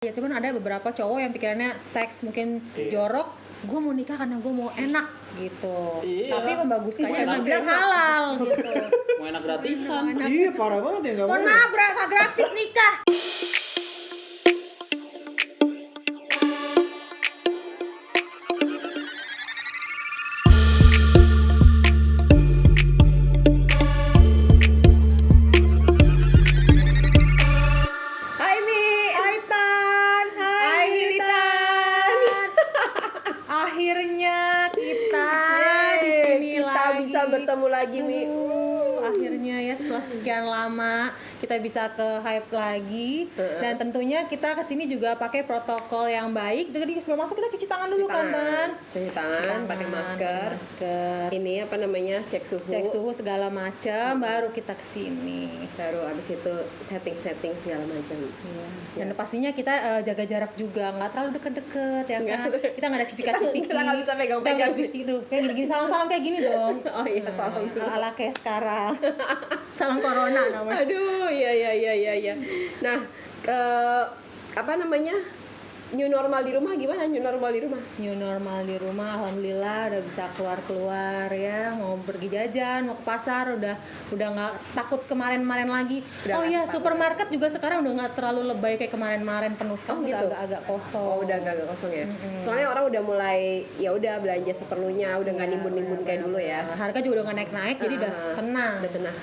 Ya cuman ada beberapa cowok yang pikirannya seks mungkin jorok, gue mau nikah karena gue mau enak gitu. Iya. Tapi membaguskannya dengan bilang halal gitu. Mau enak gratisan. Iya parah banget ya, nggak Mohon boleh. maaf, gratis nikah. Hai Mi. Hai Tan, Hai Militan. Akhirnya kita di Yeay, sini kita lagi. bisa bertemu lagi Mi. Akhirnya ya setelah sekian lama kita bisa ke Hype lagi dan tentunya kita kesini juga pakai protokol yang baik. Jadi sebelum masuk kita cuci tangan dulu kan Tan. Cuci tangan, pakai masker. Ini apa namanya? Cek suhu. Segala macam baru kita kesini. Baru abis itu setting segala macam. Iya. Dan pastinya kita jaga jarak juga, nggak terlalu deket-deket ya kan. Kita nggak ada cipika-cipiki. Kita nggak bisa pegang-pegang. Kayak gini-gini, salam-salam kayak gini dong. Oh iya, salam dulu. Ala-ala kayak sekarang. Salam corona namanya. Aduh, iya. Nah, apa namanya? New normal di rumah gimana? New normal di rumah? New normal di rumah, alhamdulillah udah bisa keluar ya, mau pergi jajan, mau ke pasar, udah nggak takut kemarin lagi. Udah oh nggak iya, takut. Supermarket juga sekarang udah nggak terlalu lebay kayak kemarin penuh sekarang, gitu? udah agak kosong. Oh, udah agak kosong ya. Soalnya orang udah mulai ya udah belanja seperlunya, udah nggak nimbun-nimbun kayak dulu ya. Harga juga udah nggak naik-naik, jadi udah tenang. Udah tenang.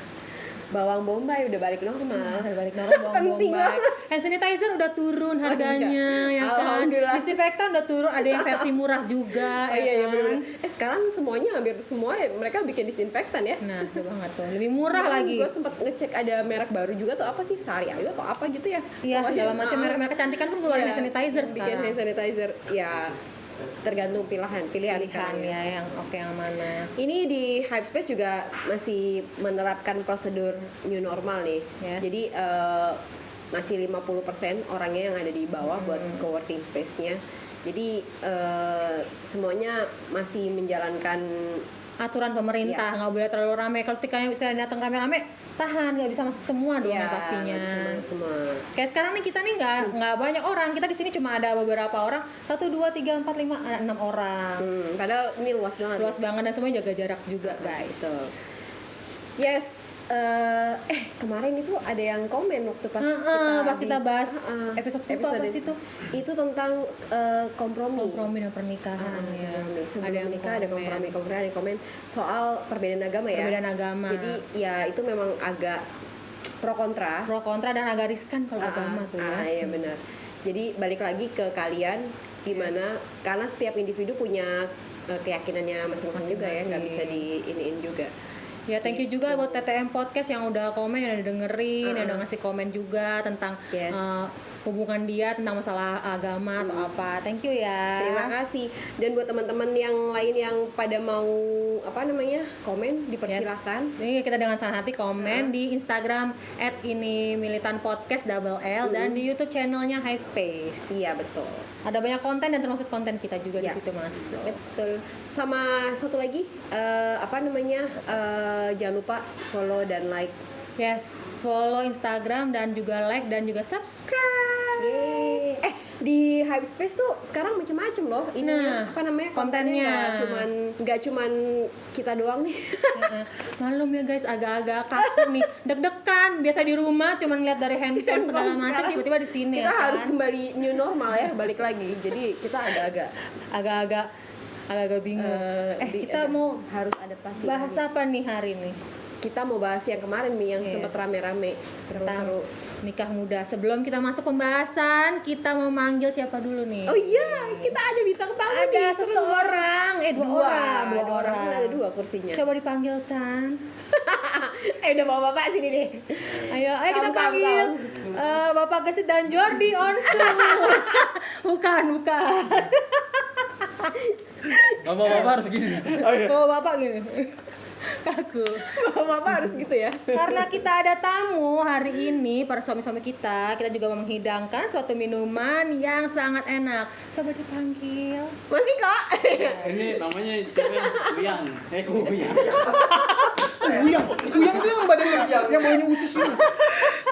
Bawang bombay udah balik normal. Udah balik normal, bawang Penting bombay. banget. Hand sanitizer udah turun harganya, ya kan. Alhamdulillah. Disinfektan udah turun, ada yang versi murah juga, Oh, iya kan. benar. Sekarang semuanya hampir semua mereka bikin disinfektan ya. Nah, itu banget tuh. Lebih murah lagi. Gue sempat ngecek ada merek baru juga tuh apa sih Sari Ayu atau apa gitu ya. Iya, Pokoknya, segala macam merek-merek kecantikan pun keluarin hand sanitizer bikin sekarang. hand sanitizer. Ya tergantung pilihan sekarang ya. Ya yang oke yang mana. Ini di Hype Space juga masih menerapkan prosedur new normal nih. Yes. Jadi masih 50% orangnya yang ada di bawah buat co-working space-nya. Jadi semuanya masih menjalankan Aturan pemerintah nggak boleh terlalu ramai. Kalau ketika misalnya datang rame-rame, tahan, nggak bisa masuk semua dong pastinya. Semua. Kayak sekarang nih kita nih nggak banyak orang. Kita di sini cuma ada beberapa orang. 1, 2, 3, 4, 5, ada 6 orang. Padahal ini luas banget. Luas banget dan semuanya jaga jarak juga guys. Betul. Yes. Kemarin itu ada yang komen waktu pas kita bahas episode 10 apa sih itu? Itu tentang kompromi Dan pernikahan ya. Sebelum Ada yang menikah ada kompromi ada yang komen soal perbedaan agama ya. Perbedaan agama. Jadi ya itu memang agak pro kontra Dan agak riskan kalau agama tuh ya. Iya benar. Jadi balik lagi ke kalian gimana karena setiap individu punya keyakinannya masing-masing juga ya, nggak bisa diiniin juga. Ya thank you juga buat TTM Podcast yang udah komen, yang udah dengerin, yang udah ngasih komen juga tentang hubungan dia, tentang masalah agama atau apa. Thank you ya. Terima kasih. Dan buat teman-teman yang lain yang pada mau komen dipersilahkan. Ini kita dengan senang hati komen di Instagram @ini_militanpodcast dan di YouTube channelnya High Space. Iya betul. Ada banyak konten dan termasuk konten kita juga di situ masuk. Betul. Sama satu lagi jangan lupa follow dan like. Yes, follow Instagram dan juga like dan juga subscribe. Yeay. Di Hype Space tuh sekarang macam-macam loh. Ini kontennya nggak cuman kita doang nih. Malum ya guys, agak-agak kaku nih, deg-degan. Biasa di rumah cuman lihat dari handphone segala macam, tiba-tiba di sini. Kita ya harus kan? kembali new normal ya, balik lagi. Jadi kita agak-agak bingung. Kita mau harus adaptasi. bahas apa nih hari ini? Kita mau bahas yang kemarin nih yang sempat rame-rame seru-seru nikah muda. Sebelum kita masuk pembahasan, kita mau manggil siapa dulu nih? Oh iya, kita ada bintang tamu Ada nih. seseorang, dua orang. Ada 2 kursinya. Coba dipanggil Tan. Udah bawa bapak sini deh. Ayo kita panggil Bapak Gesit dan Jordi Onsu. bukan. Bapak harus gini. Bapak gini. Kaku. Bapak harus gitu ya. Karena kita ada tamu hari ini, para suami-suami kita juga menghidangkan suatu minuman yang sangat enak. Coba dipanggil. Masih kok. Ini namanya siapa? Kuyang. Kuyang. Kuyang itu yang badannya yang baunya usus ini.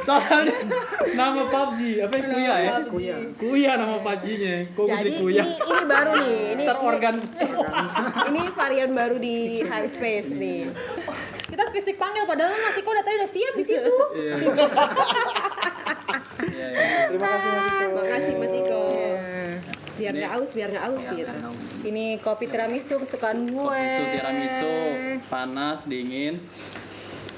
Soalnya nama PUBG apa ya? Kuya ya? Kuya. Kuya nama PUBG-nya. Kok Jadi jadi Kuya? ini baru nih. Terorgan. Ini varian baru di Hyperspace nih. Kita spesifik panggil padahal Mas Iko tadi udah siap di situ. Iya. Iya, iya. Terima kasih Mas Iko. Makasih Mas Iko. Biar nggak aus gitu. Ini kopi tiramisu kesukaan gue. Kopi tiramisu, panas, dingin.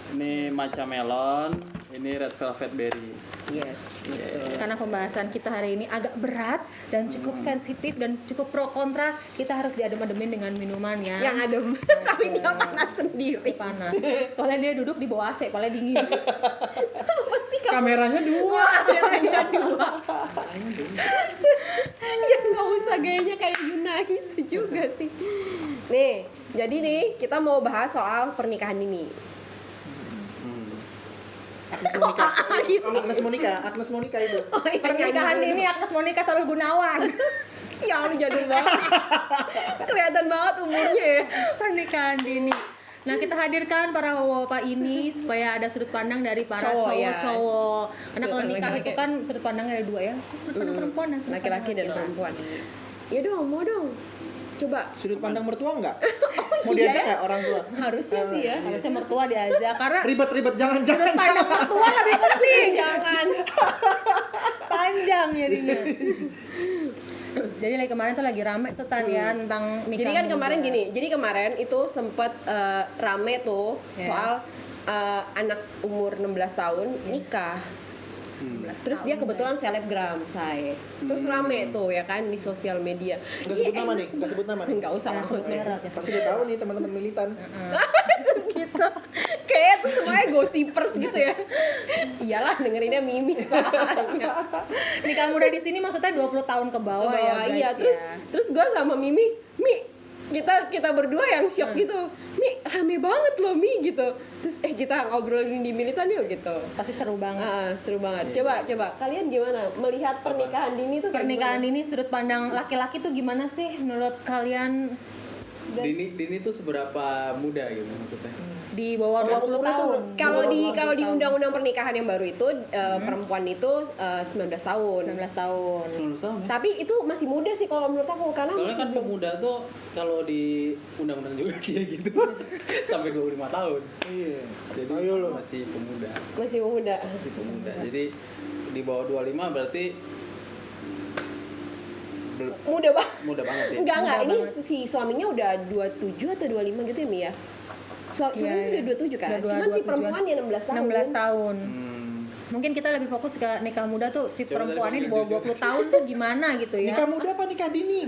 Ini matcha melon, ini red velvet berry. Yes. Betul. Karena pembahasan kita hari ini agak berat dan cukup sensitif dan cukup pro kontra, kita harus diadem-ademin dengan minuman ya. Yang adem, tapi dia panas sendiri. Panas. Soalnya dia duduk di bawah AC, soalnya dingin. Apa sih kamu? Kameranya dua. Wah, kameranya dua. Ya nggak usah gayanya kayak Yuna gitu juga sih. Nih, jadi nih kita mau bahas soal pernikahan ini. Agnes Monica itu. Oh, iya, Pernikahan nyanyi ini Agnes Monica Sarul Gunawan. Ya lu jadul banget. Kelihatan banget umurnya ya. Pernikahan dini. Nah, kita hadirkan para bapak ini supaya ada sudut pandang dari para Cowok, ya. cowok-cowok. Karena Sudut kalau pandang nikah itu laki-laki. kan sudut pandangnya ada dua ya, sudut pandang perempuan dan sudut Laki-laki pandang dan laki-laki. perempuan. Ya dong, mau dong. Coba. Sudut pandang mertua enggak? Mau iya diajak ya? nggak orang tua? Harusnya sih ya. Harusnya mertua diajak karena Ribet-ribet jangan. pandang mertua lebih penting. Jangan. Panjang jadinya. Jadi lagi kemarin tuh lagi rame tuh Tan ya tentang nikah. Jadi kan muda. kemarin gini, jadi kemarin itu sempet rame tuh Yes. soal anak umur 16 tahun nikah. Terus dia kebetulan selebgram saya. Terus rame tuh ya kan di sosial media. Nggak sebut nama nih, nggak sebut nama nih. Enggak usah Jangan langsung sebut merek ya. Pasti udah tahu nih teman-teman militan. gitu. Kayak tuh semuanya gossipers gitu ya. Iyalah dengerinnya Mimi soalnya. Nikah muda di sini maksudnya 20 tahun ke bawah Bawah, ya guys. iya, terus gue sama Mimi, kita berdua yang shock gitu. Mi, rame banget loh Mi gitu. Terus kita ngobrolin di militan yuk gitu. Pasti seru banget. Seru banget. Coba kalian gimana melihat pernikahan dini tuh kayak Pernikahan gimana? dini sudut pandang laki-laki tuh gimana sih menurut kalian? Guys? Dini tuh seberapa muda gitu maksudnya? Di bawah Kalau 20 ukuran tuh tahun. Kalau di undang-undang pernikahan yang baru itu perempuan itu 19 tahun. 19 tahun. 19 tahun ya? Tapi itu masih muda sih kalau menurut aku karena Soalnya masih kan belum. pemuda tuh kalau di undang-undang juga dia gitu sampai 25 tahun. Iya. Jadi Ayo lo. masih pemuda. Masih muda. Masih pemuda. Jadi di bawah 25 berarti Muda banget. muda banget ya. Enggak, Muda ini banget. si suaminya udah 27 atau 25 gitu ya Mi ya? Suaminya Iya, tuh udah 27 kan? Udah Cuman si 27-an. perempuan dia 16 tahun. 16 tahun. Hmm. Mungkin kita lebih fokus ke nikah muda tuh si Coba perempuannya dari di bawah kamu 20 tahun tuh gimana gitu ya. Nikah muda apa nikah dini?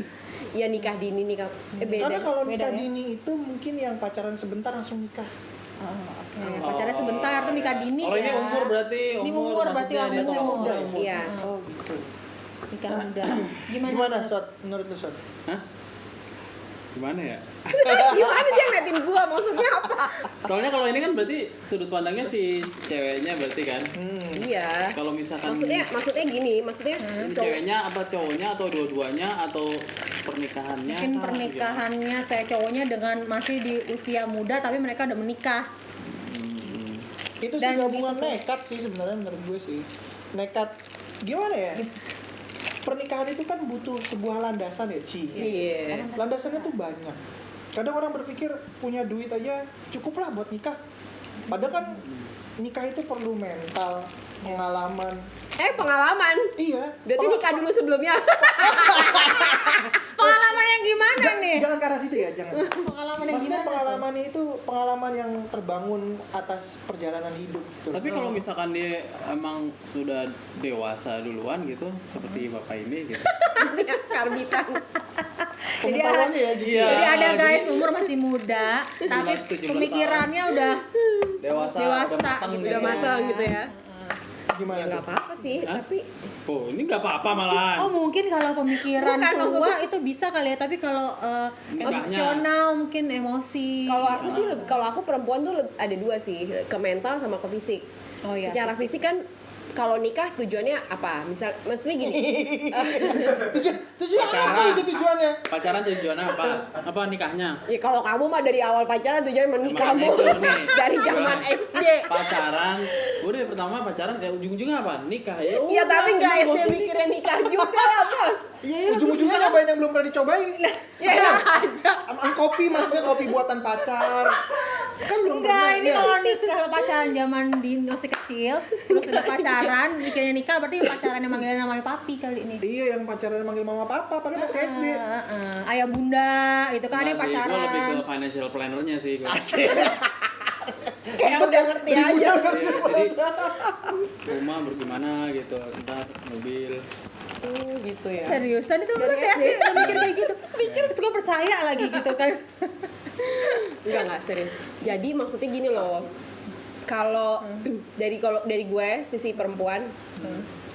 Ya nikah dini nikah beda. Karena kalau Beda nikah ya? dini itu mungkin yang pacaran sebentar langsung nikah. Oke. Pacarnya sebentar tuh nikah dini Kalau ya. ini umur berarti Ini umur berarti maksudnya dia tuh umur. umur. Iya. Oh gitu. Nikah muda. Gimana? Gimana Sot? Menurut lu Sot? Hah? Gimana ya? Gimana dia ngeliatin gua maksudnya apa? Soalnya kalau ini kan berarti sudut pandangnya si ceweknya berarti kan. Iya. Kalau misalkan Maksudnya gini, maksudnya ini cowok ceweknya apa cowoknya atau dua-duanya atau pernikahannya? Mungkin kah? pernikahannya saya cowoknya dengan masih di usia muda tapi mereka udah menikah. Itu sih Dan gabungan nekat sih sebenarnya menurut gue sih. Nekat gimana ya? Pernikahan itu kan butuh sebuah landasan ya, Ci. Iya. Landasannya tuh banyak. Kadang orang berpikir punya duit aja cukuplah buat nikah. Padahal kan nikah itu perlu mental, pengalaman. Pengalaman. Iya. Berarti nikah dulu sebelumnya. Pengalaman yang gimana nih? Jangan ke arah situ ya, jangan. Pengalaman yang Maksudnya gimana? pengalaman itu pengalaman yang terbangun atas perjalanan hidup gitu. Tapi kalau misalkan dia emang sudah dewasa duluan gitu, seperti bapak ini gitu. Karbitan. Pengetahuannya ya gitu. Iya. Jadi ada guys jadi- umur masih muda, tapi 17 pemikirannya udah Dewasa, Dewasa udah matang gitu gitu. Udah matang gitu ya. Gimana Enggak tuh? apa-apa sih, Hah? tapi Oh, ini nggak apa-apa malahan. oh mungkin kalau pemikiran Bukan, tua maksudnya- itu bisa kali ya, tapi kalau Enggaknya. emosional mungkin emosi. kalau aku sih kalau aku perempuan tuh ada dua sih, ke mental sama ke fisik. Oh iya, Secara fisik kan kalau nikah tujuannya apa? Maksudnya gini. Tujuan apa itu tujuannya? Pacaran tujuannya apa? Apa nikahnya? Ya kalau kamu mah dari awal pacaran tujuannya menikahmu Makanya itu nih. dari zaman SD. Pacaran, udah pertama pacaran ya ujung-ujungnya apa? Nikah ya. Ya tapi nggak udah, SD bosan. mikirnya nikah juga lah bos. Ujung-ujungnya nyobain yang belum pernah dicobain. Ya enak aja. Kopi maksudnya kopi buatan pacar. Kan belum pernah. Enggak, ini kalau nikah kalau pacaran zaman di masih kecil, terus udah pacaran, mikirnya nikah berarti pacaran yang manggilnya namanya papi kali ini. Iya, yang pacaran manggil mama papa padahal masih SD. Ayah bunda, itu kan Nggak ada sih, gua lebih pacaran. ke financial planner-nya sih. Gua. Kayak udah ngerti aja. Iya, jadi rumah bagaimana gitu, ntar mobil. Gitu ya. Seriusan itu Dari masih SD. SD udah mikir kayak gitu. Terus gue percaya lagi gitu kan. Enggak serius. Jadi maksudnya gini loh. Kalau dari gue sisi perempuan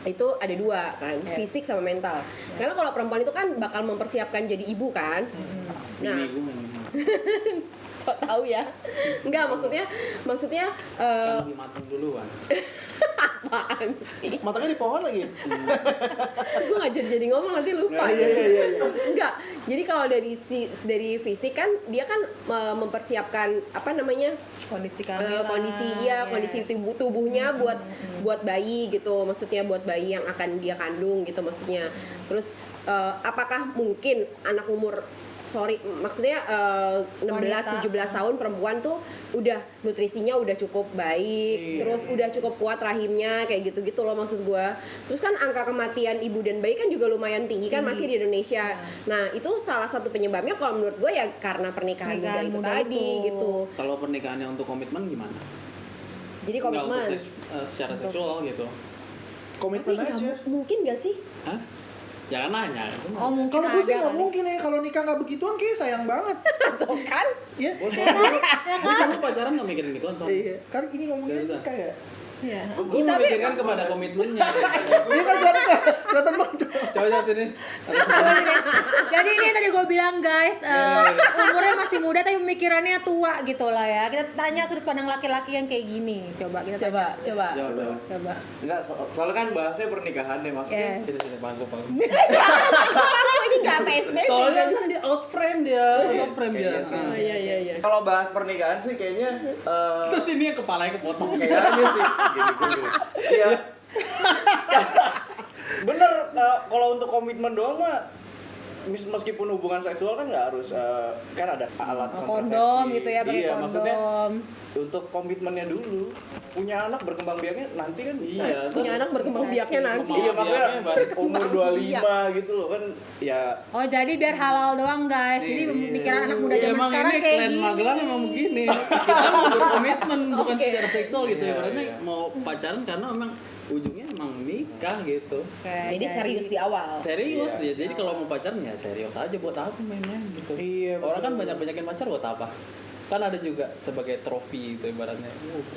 itu ada dua kan, fisik sama mental. Karena kalau perempuan itu kan bakal mempersiapkan jadi ibu kan. Nah, Bini gua memang. so tahu ya. Enggak maksudnya Kan lebih matang duluan. apaan sih? Matanya di pohon lagi. Gue nggak jadi ngomong nanti lupa. Iya. Enggak. Jadi kalau dari fisik kan dia kan mempersiapkan apa namanya? Kondisi kehamilan. Kondisi tubuhnya buat bayi gitu. Maksudnya buat bayi yang akan dia kandung gitu maksudnya. Terus apakah mungkin anak umur maksudnya 16-17 tahun perempuan tuh udah nutrisinya udah cukup baik, terus udah cukup kuat rahimnya kayak gitu-gitu loh maksud gua. Terus kan angka kematian ibu dan bayi kan juga lumayan tinggi kan masih di Indonesia. Nah, itu salah satu penyebabnya kalau menurut gua ya karena pernikahan muda itu muda tadi itu. gitu. Kalau pernikahannya untuk komitmen gimana? Jadi Nggak komitmen. untuk secara seksual gitu. Komitmen Tapi aja. mungkin gak sih? Hah? Jangan nanya. Oh mungkin Kalau gue sih ada nggak kali. mungkin ya, kalau nikah nggak begituan kayak sayang banget. Tuh kan? Ya. Gue selalu pacaran nggak mikirin gitu kan. Iya, kan ini ngomongin Bisa. nikah ya. Iya. Gue memikirkan kepada komitmennya. Iya kan kelihatan banget. Coba sini. Jadi ini tadi gue bilang guys, umurnya masih muda tapi pemikirannya tua gitu lah ya. Kita tanya sudut pandang laki-laki yang kayak gini. Coba kita Coba. coba. Enggak, soalnya kan bahasnya pernikahan deh maksudnya. Yes. Sini pangku. Ini gak PSBB. Soalnya kan dia out frame dia. Kayaknya sih. Oh iya. Kalau bahas pernikahan sih kayaknya Terus ini yang kepalanya kepotong. kayaknya sih gini. Iya. Bener, kalau untuk komitmen doang mah meskipun hubungan seksual kan nggak harus kan ada alat Kondom kontrasepsi. gitu ya, pakai Iya, maksudnya kondom. untuk komitmennya dulu. Punya anak berkembang biaknya nanti kan bisa. Iya. Punya anak berkembang biaknya nanti. Iya, maksudnya Biaknya umur 25 gitu loh kan ya. Oh jadi biar halal doang guys. Jadi pemikiran anak muda Ya, zaman emang sekarang ini kayak klan gini. Magelang emang begini. Kita mau berkomitmen bukan Oke. secara seksual gitu ya. Iya, Berarti iya. mau pacaran karena memang ujungnya emang nikah gitu. Jadi serius di awal. Serius Iya. ya. Jadi kalau mau pacaran ya serius aja buat apa main-main gitu. Iya, Orang kan betul. banyak-banyakin pacar buat apa? Kan ada juga sebagai trofi itu ibaratnya.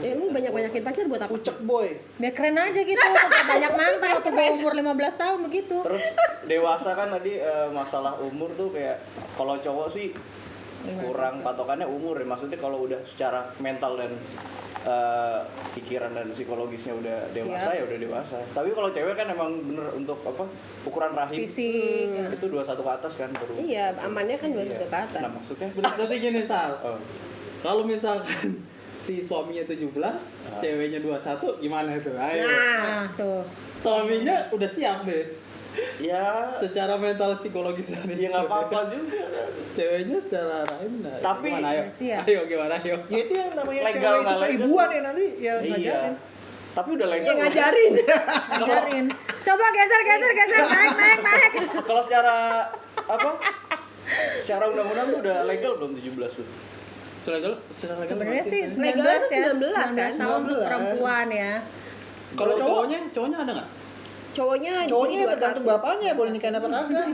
Lu banyak-banyakin pacar buat apa? Pucek boy. Biar keren aja gitu. Banyak mantan waktu gue umur 15 tahun begitu. Terus dewasa kan tadi masalah umur tuh kayak kalau cowok sih kurang patokannya umur ya. Maksudnya kalau udah secara mental dan pikiran dan psikologisnya udah dewasa ya udah dewasa. Tapi kalau cewek kan emang bener untuk apa ukuran rahim Fisik. itu 21 ke atas kan baru. Iya, amannya kan 21 ke atas. Nah maksudnya Berarti gini Sal. oh, Kalau misalkan si suaminya 17, ceweknya 21 gimana itu? Ayo. Nah tuh. Suaminya udah siap deh. ya Secara mental psikologis ya nggak apa-apa juga. Ceweknya secara rahim nah, Tapi- gimana ayo? Siap. Ayo gimana ayo? Ya itu yang namanya Legal cewek itu nggak legal? keibuan ya nanti ya Iya. ngajarin. Tapi udah Ya legal. ngajarin. Ngajarin. Coba geser. Naik. Kalau secara apa? Secara undang-undang tuh udah legal belum 17 tuh? Secara legal Sebenarnya masih, sih kan? 19 Legal ya. 19 kan? 19 tahun untuk 19. perempuan ya. Kalau Kalau cowok? cowoknya ada nggak? Cowoknya di Cowoknya sini tergantung 21. bapaknya boleh nikahin apa kagak.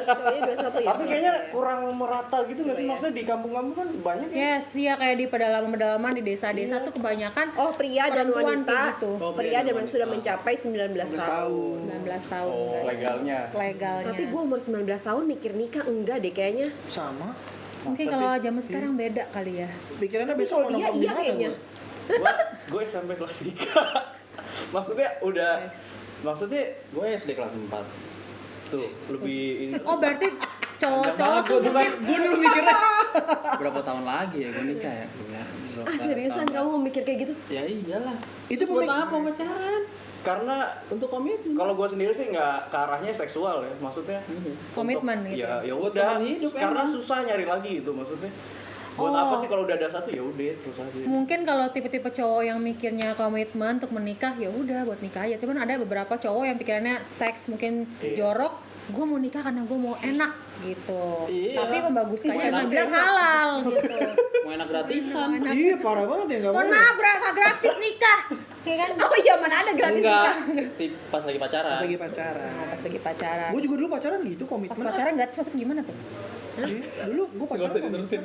Cowoknya 21 ya. Tapi kayaknya kurang merata gitu nggak sih? Maksudnya di kampung-kampung kan banyak ya. Yes, iya kayak di pedalaman-pedalaman di desa-desa tuh kebanyakan Oh, pria dan perempuan wanita. kayak gitu. Oh, Pria dan wanita sudah mencapai 19 tahun. 19 tahun Oh, guys. legalnya. Legalnya. Tapi gue umur 19 tahun mikir nikah enggak deh kayaknya. Sama. mungkin Masa kalau sih? zaman sekarang beda kali ya. Pikirannya Tapi besok kalau mau dia nongkrong di iya mana kayaknya. gue? Gue sampai kelas 3. Maksudnya udah, maksudnya Gue SD kelas 4. tuh lebih ini. Oh berarti cowok-cowok tuh bukan gue dulu mikirnya berapa tahun lagi ya gue nikah ya. Seriusan kamu mikir kayak gitu? Ya iyalah. Itu Terus buat pemik- apa pacaran? Karena Untuk komitmen. kalau gue sendiri sih nggak ke arahnya seksual ya, maksudnya Komitmen untuk- gitu. Ya Buat udah, teman hidup karena emang. susah nyari lagi gitu maksudnya. Buat Oh. apa sih kalau udah ada satu ya udah terus aja. Mungkin kalau tipe-tipe cowok yang mikirnya komitmen untuk menikah ya udah buat nikah aja. Cuman ada beberapa cowok yang pikirannya seks mungkin jorok, gue mau nikah karena gue mau enak gitu. Iya. Tapi membaguskannya Mau dengan enak, bilang enak. halal gitu. Mau enak gratisan. Iya parah banget ya nggak Mohon boleh. maaf, nggak gratis nikah. Ya kan? Oh iya, mana ada gratis Enggak. nikah. Si pas lagi pacaran. Pas lagi pacaran. Pas lagi pacaran. Gue juga dulu pacaran gitu Pas komitmen. pacaran gratis maksudnya gimana tuh? Iya, dulu gue Enggak pacaran. usah diterusin.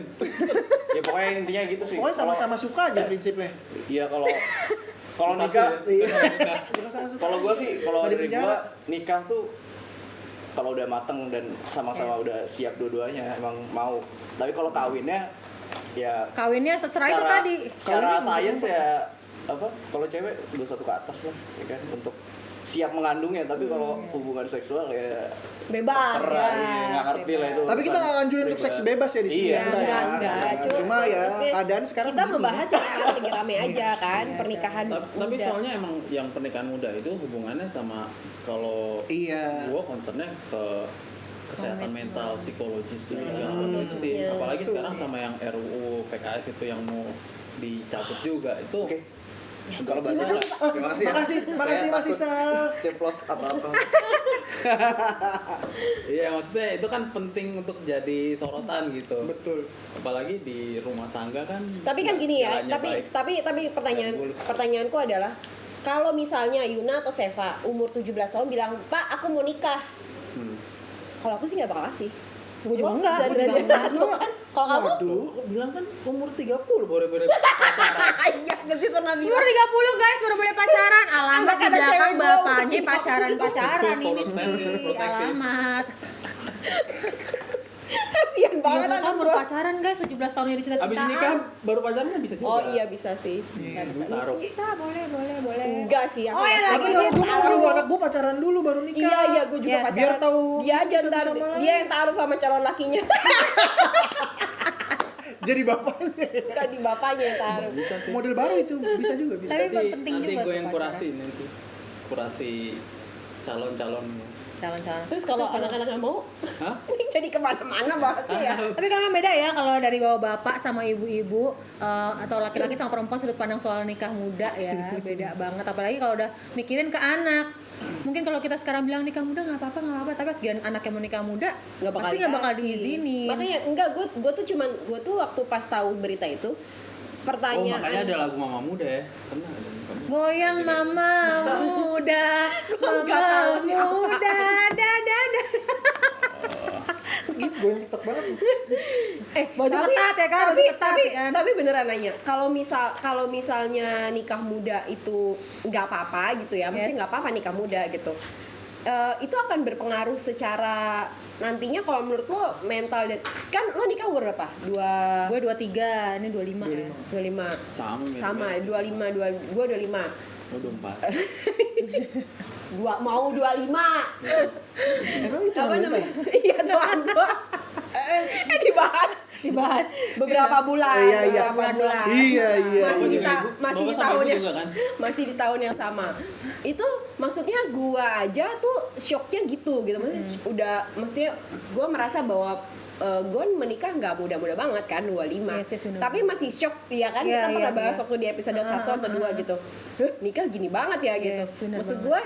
Ya pokoknya intinya gitu sih. Pokoknya sama-sama suka aja prinsipnya. Iya kalau Sensasi nikah, ya. Iya. Suka-sama suka. kalau gue sih kalau Nggak di dari penjara. gue nikah tuh kalau udah mateng dan sama-sama Yes. udah siap dua-duanya emang mau. Tapi kalau kawinnya ya Kawinnya terserah itu tadi. secara Kawinnya sains ya apa kalau cewek 21 ke atas lah ya kan untuk siap mengandungnya, tapi kalau hubungan seksual ya Bebas terserah, ya. iya, nggak ngerti lah itu. Tapi kita nggak nganjurin untuk seks bebas ya di sini. Iya, enggak ya. enggak. Cuma ya maksudnya keadaan sekarang kita begini. membahas yang lagi rame aja kan, pernikahan Tapi muda. soalnya emang yang pernikahan muda itu hubungannya sama kalau Iya. gue concernnya ke kesehatan mental, psikologis dan segala macam itu sih. Iya, Apalagi betul sekarang sih. sama yang RUU PKS itu yang mau dicabut juga itu. Oke. Kalau bahasa terima kasih. Makasih Mas Isal. Ceplos apa-apa. Iya maksudnya itu kan penting untuk jadi sorotan gitu. Betul. Apalagi di rumah tangga kan. Tapi kan gini ya, segalanya baik. tapi Mulus. pertanyaanku adalah kalau misalnya Yuna atau Seva umur 17 tahun bilang, "Pak, aku mau nikah." Kalau aku sih nggak bakal kasih. Gue juga enggak, gue juga Zandra- enggak. Kalau kamu? Waduh. Aku bilang kan umur 30 boleh pacaran. Iya, nggak sih pernah Umur bilang. 30 guys baru boleh pacaran. Alamat di Anak-anak belakang cewek gua bapaknya umur pacaran-pacaran ini Polos sih. protektif. Alamat. Kasian banget 30 anak tahun baru gua. pacaran guys, 17 tahun yang Abis dicita-citaan. nikah baru pacaran kan bisa juga. Oh iya bisa sih. Taruh. Bisa, boleh. Enggak sih. aku Oh, ya, nggak Tapi lagi kalau dia gue mau nunggu anak gue pacaran dulu baru nikah. Iya iya, gue juga Yes. pacaran. Biar tahu dia aja satu ntar sama lain. dia yang taruh sama calon lakinya. Jadi bapaknya. Tadi bapaknya yang taruh. Bisa sih. Model baru itu bisa juga bisa. Tapi Nanti, penting nanti juga gue tuh yang pacaran. kurasi nanti. Kurasi calon-calonnya. Calon-calon. Terus kalau anak-anak nggak mau, Hah? ini jadi kemana-mana bahasnya ya. Tapi kan beda ya kalau dari bawa bapak sama ibu-ibu atau laki-laki sama perempuan sudut pandang soal nikah muda ya beda banget. Apalagi kalau udah mikirin ke anak. Mungkin kalau kita sekarang bilang nikah muda nggak apa-apa, tapi pas anak yang mau nikah muda pasti nggak bakal dikasih. diizinin. Makanya enggak, gue tuh waktu pas tahu berita itu Oh pertanyaan. makanya ada lagu Mama Muda ya. Pernah ada. Goyang mama muda, mama muda, da. Gitu gue yang TikTok banget. Baju ketat ya kan, baju ketat ya kan. Tapi beneran nanya, kalau misalnya nikah muda itu nggak apa-apa gitu ya, mesti Yes. nggak apa-apa nikah muda gitu. Itu akan berpengaruh secara nantinya kalau menurut lo mental dan kan lo nikah umur berapa? Gue 23, ini 25 ya. 25. Sama. Sama 25, gue 25. Oh 24. Mau 25. Emang lu tuh Apa wanita? namanya? Iya tuan tua. Dibahas beberapa bulan. Iya. Beberapa bulan. Iya. Masih di Bapak masih di sama tahun ibu yang juga kan? masih di tahun yang sama. Itu maksudnya gua aja tuh shocknya gitu maksudnya maksudnya gua merasa bahwa gue menikah nggak muda-muda banget kan 25. Yes, bener. Tapi masih shock ya kan Iya, kita pernah iya, bahas iya. waktu di episode 1 atau 2 gitu. Nikah gini banget ya gitu. Yes, bener Maksud banget. gue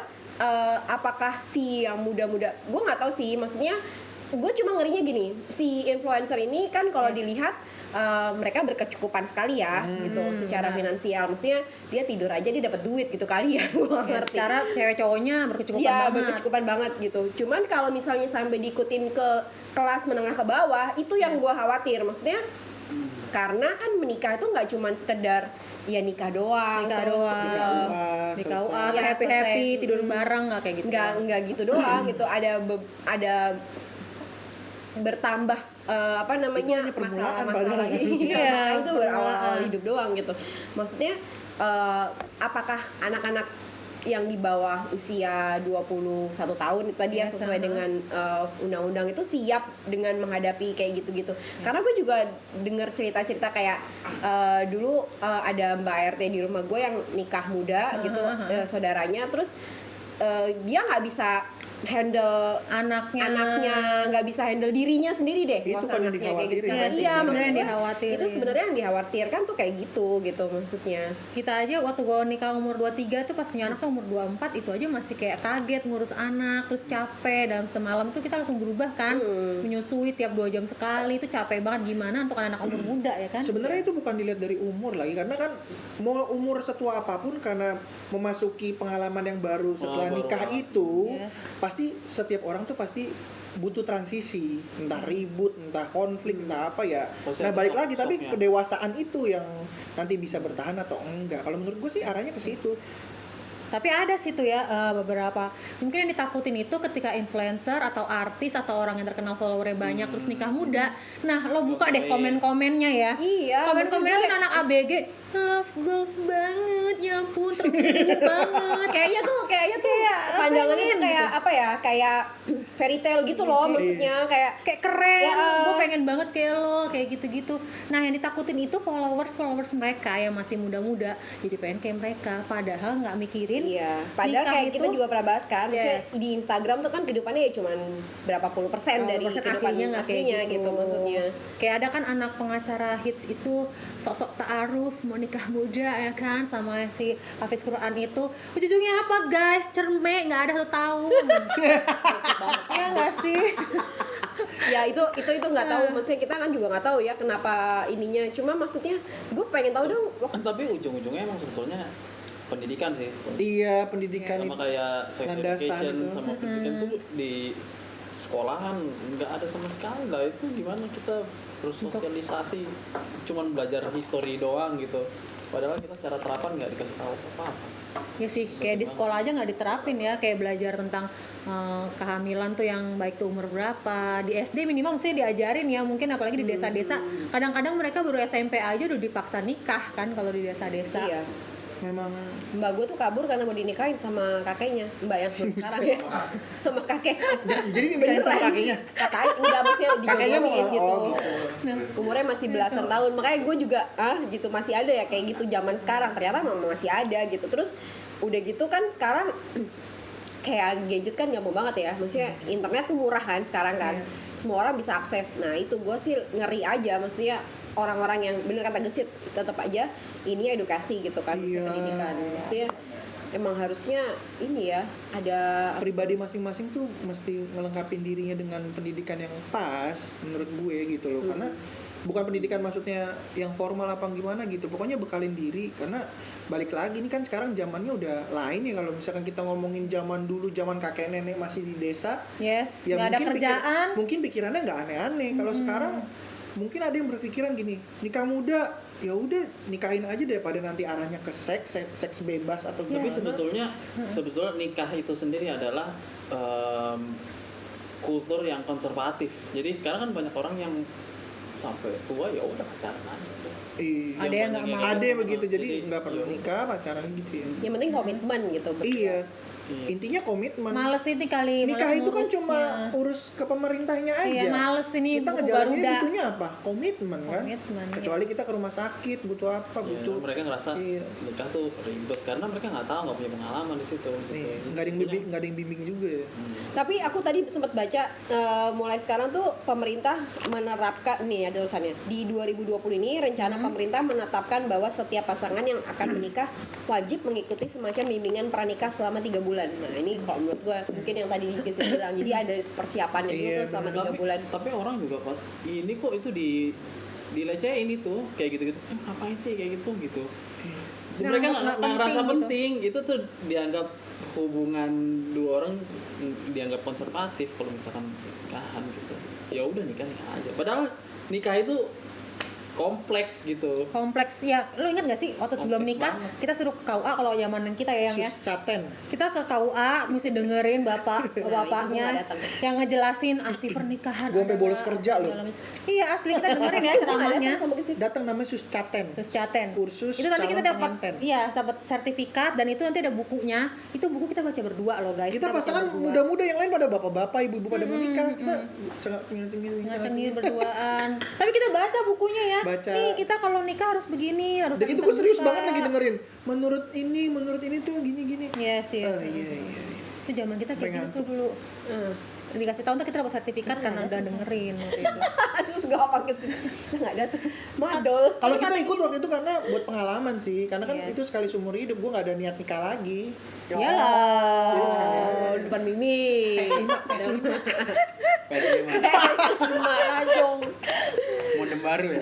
apakah si yang muda-muda, gue nggak tahu sih, maksudnya gue cuma ngerinya gini, si influencer ini kan kalau Yes. dilihat mereka berkecukupan sekali ya gitu secara finansial, maksudnya dia tidur aja dia dapat duit gitu kali ya. Gue nggak Ya, ngerti. secara cewek cowoknya berkecukupan Iya, banget. berkecukupan banget gitu. Cuman kalau misalnya sampai diikutin ke kelas menengah ke bawah, itu yang gue khawatir. Maksudnya karena kan menikah itu nggak cuman sekedar ya nikah doang, Nikah terus doang. Di KUA Iya, atau happy selesai. tidur bareng nggak kayak gitu. nggak gitu doang gitu. Ada bertambah apa namanya hanya permulaan masalah-masalah padahal. Iya, itu berawal permulaan. hidup doang gitu. Maksudnya apakah anak-anak yang di bawah usia 21 tahun itu tadi ya Yes, sesuai dengan undang-undang itu siap dengan menghadapi kayak gitu-gitu. Karena gue juga dengar cerita-cerita kayak dulu ada Mbak RT di rumah gue yang nikah muda gitu, saudaranya, terus dia nggak bisa handle anaknya, nggak bisa handle dirinya sendiri deh. Itu Nggak usah kan yang anaknya kayak gitu. dikhawatirin. Iya, Iya, sebenarnya maksud yang gue, dikhawatirin. itu sebenarnya yang dikhawatirkan tuh kayak gitu maksudnya. Kita aja waktu gue nikah umur 23 tuh pas punya anak tuh umur 24 itu aja masih kayak kaget ngurus anak, terus capek, dalam semalam tuh kita langsung berubah kan, menyusui tiap 2 jam sekali, itu capek banget. Gimana untuk anak umur muda ya kan. Sebenarnya itu bukan dilihat dari umur lagi, karena kan mau umur setua apapun, karena memasuki pengalaman yang baru setelah baru nikah banget. itu Yes. pasti setiap orang tuh pasti butuh transisi, entah ribut, entah konflik, entah apa ya. Pasti Nah ada balik lagi, tapi shock-nya. kedewasaan itu yang nanti bisa bertahan atau enggak. Kalau menurut gue sih arahnya ke situ. Tapi ada sih tuh ya beberapa mungkin yang ditakutin itu ketika influencer atau artis atau orang yang terkenal followernya banyak terus nikah muda. Nah lo buka deh Oke. komen-komennya ya. Iya, Komen-komennya maksud tuh gue- anak ABG love goals banget, ya ampun terpilih banget. Kayaknya tuh pandangannya tuh kayak apa ya, kayak fairy tale gitu loh maksudnya, kayak Kayak keren, Ya. gue pengen banget kayak lo, kayak gitu-gitu. Nah yang ditakutin itu followers mereka yang masih muda-muda jadi pengen kayak mereka, padahal nggak mikirin. iya. Padahal nikah kayak kita itu- juga pernah bahas kan, maksudnya Yes. di Instagram tuh kan kehidupannya ya cuman berapa puluh persen dari persen kehidupan aslinya nggak kayak aslinya gitu maksudnya. Kayak ada kan anak pengacara hits itu sok-sok ta'aruf mau nikah muda ya kan sama si Hafiz Quran itu, ujung-ujungnya apa guys, cermek nggak ada 1 tahun. Ya nggak sih. Ya itu nggak tahu, maksudnya kita kan juga nggak tahu ya kenapa ininya, cuma maksudnya gue pengen tahu dong. Tapi ujung-ujungnya emang sebetulnya pendidikan sih sebetulnya. Iya, pendidikan Sama itu kayak sex landasan education itu. sama pendidikan tuh di sekolahan nggak ada sama sekali lah. Itu gimana kita bersosialisasi, cuman belajar history doang gitu, padahal kita secara terapan nggak dikasih tahu apa-apa. Ya sih, kayak di sekolah aja nggak diterapin ya, kayak belajar tentang kehamilan tuh yang baik tuh umur berapa. Di SD minimal mesti diajarin ya, mungkin apalagi di desa-desa. Kadang-kadang mereka baru SMP aja udah dipaksa nikah kan kalau di desa-desa. Iya. memang Mbak gue tuh kabur karena mau dinikahin sama kakeknya, mbak yang sekarang ya, sama kakek. jadi dinikahin sama kakeknya. Katanya enggak, maksudnya Kakeknya mau dijodohin gitu. gitu. Umurnya masih belasan tahun, makanya gue juga gitu masih ada ya kayak gitu zaman sekarang, ternyata memang masih ada gitu. Terus udah gitu kan sekarang kayak gadget kan gampang banget ya, maksudnya internet tuh murah kan sekarang kan, semua orang bisa akses. Nah itu gue sih ngeri aja, maksudnya orang-orang yang bener kata Gesit tetap aja ini edukasi gitu kan, Iya. pendidikan, maksudnya emang harusnya ini ya ada Pribadi masing-masing tuh mesti ngelengkapin dirinya dengan pendidikan yang pas menurut gue gitu loh. Karena bukan pendidikan maksudnya yang formal apa gimana gitu, pokoknya bekalin diri. Karena balik lagi ini kan sekarang zamannya udah lain ya. Kalau misalkan kita ngomongin zaman dulu, zaman kakek nenek masih di desa, Yes, ya nggak ada mungkin kerjaan. mungkin pikirannya nggak aneh-aneh. Kalau sekarang mungkin ada yang berpikiran gini, nikah muda ya udah nikahin aja daripada nanti arahnya ke seks bebas atau Tapi gimana. sebetulnya nikah itu sendiri adalah kultur yang konservatif. Jadi sekarang kan banyak orang yang sampai tua ya udah pacaran aja. Iya. Ada yang nggak banyak mau. Ada yang begitu, jadi nggak perlu iya. nikah, pacaran gitu ya. yang penting komitmen gitu. Iya. Iya. Intinya komitmen. Males ini kali, Nikah males itu kan ngurusnya. cuma urus ke pemerintahnya aja. Iya, males ini Kita buku ngejalaninnya Garuda. butuhnya apa? Komitmen kan. Komitmen, Kecuali yes. kita ke rumah sakit butuh apa? Ya, Butuh. mereka ngerasa Iya. nikah tuh ribet karena mereka nggak tahu, nggak punya pengalaman di situ. Gitu. Nih, Jadi nggak ada yang sebetulnya- bimbing, nggak ada yang bimbing juga ya. Tapi aku tadi sempat baca mulai sekarang tuh pemerintah menerapkan nih ada tulisannya di 2020 ini rencana pemerintah menetapkan bahwa setiap pasangan yang akan menikah wajib mengikuti semacam bimbingan pranikah selama 3 bulan. Nah ini kalau menurut gue mungkin yang tadi Gesit bilang, jadi ada persiapannya dulu Iya, tuh selama 3 bulan. Tapi orang juga kok ini kok itu dilecehin itu kayak gitu-gitu. Ngapain sih kayak gitu gitu. Nggak Mereka nggak nggak ngerasa penting gitu. penting. Itu tuh dianggap hubungan dua orang dianggap konservatif kalau misalkan nikahan gitu. Ya udah nikah aja. Padahal nikah itu kompleks gitu. Kompleks ya. Lu ingat gak sih waktu sebelum Kompleks nikah banget. kita suruh ke KUA kalau zaman kita ya yang ya. Caten. Kita ke KUA mesti dengerin bapaknya itu gua nggak datang. yang ngejelasin arti pernikahan. Gua sampai adalah bolos kerja loh. segala macam. Iya, asli kita dengerin ya ceramahnya. Datang namanya Caten. Terus caten. Kursus itu nanti kita calon dapat pengantin. iya, dapat sertifikat dan itu nanti ada bukunya. Itu buku kita baca berdua loh, guys. Kita baca pasangan berdua. muda-muda yang lain pada bapak-bapak, ibu-ibu pada mau nikah. Kita Ngacengin berduaan. Tapi kita baca bukunya ya. Baca. Nih, kita kalau nikah harus begini, harus Dan saling itu gue serius terbuka. banget lagi dengerin. Menurut ini tuh gini-gini. Yes, yes. Oh iya. Itu zaman kita kayak Pengen gitu dulu. Dikasih tahu ntar kita dapat sertifikat karena udah dengerin waktu itu. Terus gak apa gitu. Nggak datang. Madol. Kalau kita ikut waktu itu karena buat pengalaman sih, karena kan Yes. itu sekali seumur hidup, gue nggak ada niat nikah lagi. Iyalah. Oh, depan Mimi. Mahjong. Modem baru ya.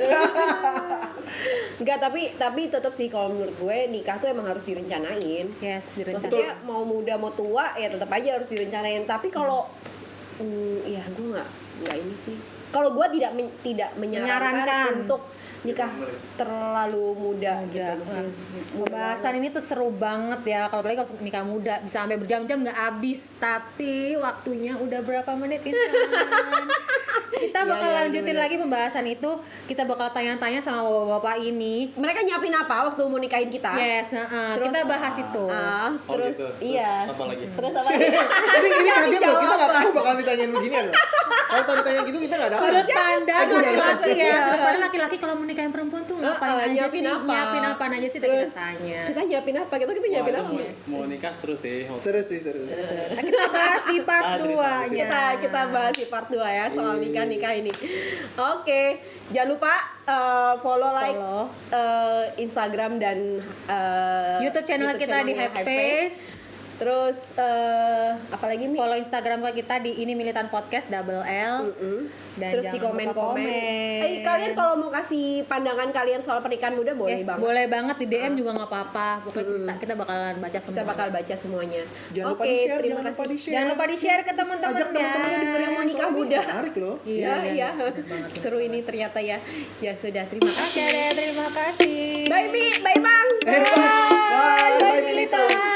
Enggak, tapi tetap sih kalau menurut gue nikah tuh emang harus direncanain. Yes, direncanain. Maksudnya mau muda mau tua ya tetap aja harus direncanain. Tapi kalau ya gue nggak ini sih. Kalau gue tidak menyarankan Menyarankan. untuk nikah terlalu muda gitu. Maksudnya, Pembahasan ini tuh seru banget ya. Kalau apalagi kalau nikah muda bisa sampai berjam-jam nggak habis. Tapi waktunya udah berapa menit Intan? Kita bakal lanjutin lagi pembahasan itu. Kita bakal tanya-tanya sama bapak-bapak ini. mereka nyiapin apa waktu mau nikahin kita? Yes, Terus- kita bahas itu. Oh, Terus gitu. Terus iya. apa lagi? Terus apa lagi? Ini kaget loh, kita nggak tahu bakal ditanyain begini loh. Kalau tahu ditanya gitu kita nggak ada. Sudut pandang Aku udah laki-laki ngerti. ya. Padahal laki-laki kalau mau nikahin perempuan tuh ngapain aja nyiapin sih? apa? Nyiapin apa aja sih? Terus Kita tanya. kita nyiapin apa? Kita Wah, nyiapin itu apa? mau nikah seru sih. Serius sih, serius. Nah, kita bahas di part Ah, 2 cerita, nya. Kita bahas di part 2 ya soal nikah ini. Oke, jangan lupa follow like Follow. Instagram dan YouTube channel kita di channelnya Hypespace. Terus apalagi Mi? Follow Instagram kita di ini Militan Podcast double L. Dan Terus di jangan lupa komen-komen. Kalian kalau mau kasih pandangan kalian soal pernikahan muda boleh Yes, banget. boleh banget di DM juga nggak apa-apa. Pokoknya kita bakalan baca semua. Kita bakal baca semuanya. Jangan lupa Oke, di-share, terima jangan lupa kasih. di-share. Jangan lupa di-share ke Ajak teman-temannya. teman-temannya dengerin Yang mau ini, nikah soalnya muda. Menarik loh. Iya, iya. Seru ini ternyata ya. Ya sudah, terima kasih. Oke deh, terima kasih. Bye Mi, bye Bang. Bye, Bye, bye, Militan.